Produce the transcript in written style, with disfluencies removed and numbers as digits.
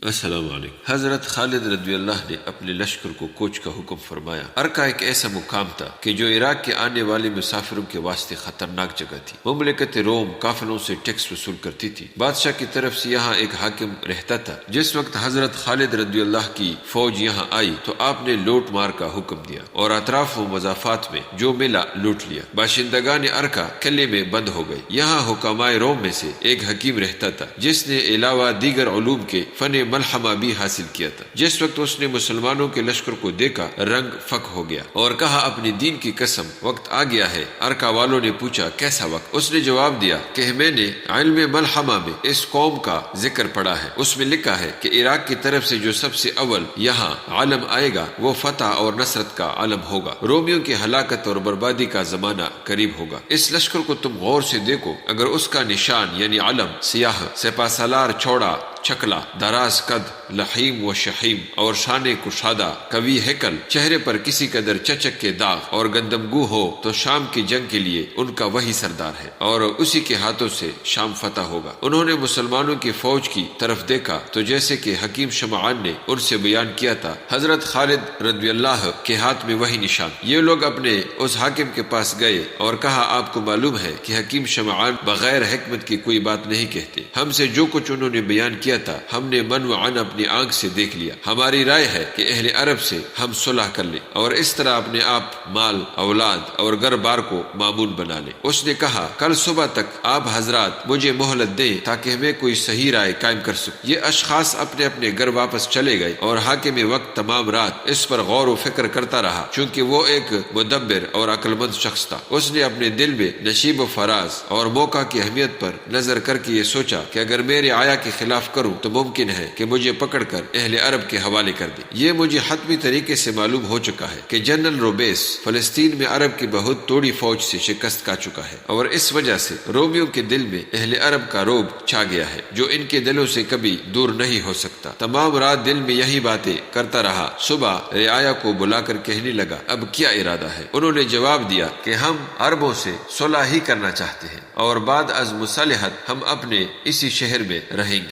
السلام علیکم۔ حضرت خالد رضی اللہ نے اپنے لشکر کو کوچ کا حکم فرمایا۔ ارکا ایک ایسا مقام تھا کہ جو عراق کے آنے والے مسافروں کے واسطے خطرناک جگہ تھی۔ مملکت روم قافلوں سے ٹیکس وصول کرتی تھی۔ بادشاہ کی طرف سے یہاں ایک حاکم رہتا تھا۔ جس وقت حضرت خالد رضی اللہ کی فوج یہاں آئی تو آپ نے لوٹ مار کا حکم دیا اور اطراف و مضافات میں جو ملا لوٹ لیا۔ باشندگان ارکا قلعے میں بند ہو گئے۔ یہاں حکمائے روم میں سے ایک حکیم رہتا تھا جس نے علاوہ دیگر علوم کے فن ملحمہ بھی حاصل کیا تھا۔ جس وقت اس نے مسلمانوں کے لشکر کو دیکھا رنگ فک ہو گیا اور کہا اپنی دین کی قسم وقت آ گیا ہے۔ ارکا والوں نے پوچھا کیسا وقت؟ اس نے جواب دیا کہ میں نے علم ملحمہ میں اس قوم کا ذکر پڑھا ہے، اس میں لکھا ہے کہ عراق کی طرف سے جو سب سے اول یہاں عالم آئے گا وہ فتح اور نصرت کا عالم ہوگا۔ رومیوں کی ہلاکت اور بربادی کا زمانہ قریب ہوگا۔ اس لشکر کو تم غور سے دیکھو، اگر اس کا نشان یعنی علم سیاہ، سپہ سالار چوڑا چکلا، دراز قد، لحیم و شحیم اور شان کشادہ، قوی ہیکل، چہرے پر کسی قدر چچک کے داغ اور گندمگو ہو تو شام کی جنگ کے لیے ان کا وہی سردار ہے اور اسی کے ہاتھوں سے شام فتح ہوگا۔ انہوں نے مسلمانوں کی فوج کی طرف دیکھا تو جیسے کہ حکیم شمعان نے ان سے بیان کیا تھا، حضرت خالد رضی اللہ کے ہاتھ میں وہی نشان۔ یہ لوگ اپنے اس حاکم کے پاس گئے اور کہا آپ کو معلوم ہے کہ حکیم شمعان بغیر حکمت کی کوئی بات نہیں کہتے۔ ہم سے جو کچھ انہوں نے بیان کیا تھا ہم نے من و عن اپنی آنکھ سے دیکھ لیا۔ ہماری رائے ہے کہ اہل عرب سے ہم صلح کر لیں اور اس طرح اپنے آپ، مال، اولاد اور گھر بار کو معمول بنا لیں۔ اس نے کہا کل صبح تک آپ حضرات مجھے مہلت دیں تاکہ میں کوئی صحیح رائے قائم کر سکوں۔ یہ اشخاص اپنے اپنے گھر واپس چلے گئے اور حاکم وقت تمام رات اس پر غور و فکر کرتا رہا، چونکہ وہ ایک مدبر اور عقل مند شخص تھا۔ اس نے اپنے دل میں نشیب و فراز اور موقع کی اہمیت پر نظر کر کے یہ سوچا کہ اگر میرے آیا کے خلاف کروں تو ممکن ہے کہ مجھے پکڑ کر اہل عرب کے حوالے کر دے۔ یہ مجھے حتمی طریقے سے معلوم ہو چکا ہے کہ جنرل روبیس فلسطین میں عرب کی بہت توڑی فوج سے شکست کھا چکا ہے اور اس وجہ سے رومیوں کے دل میں اہل عرب کا رعب چھا گیا ہے جو ان کے دلوں سے کبھی دور نہیں ہو سکتا۔ تمام رات دل میں یہی باتیں کرتا رہا۔ صبح رعایا کو بلا کر کہنے لگا اب کیا ارادہ ہے؟ انہوں نے جواب دیا کہ ہم عربوں سے صلح ہی کرنا چاہتے ہیں اور بعد از مصالحت ہم اپنے اسی شہر میں رہیں گے۔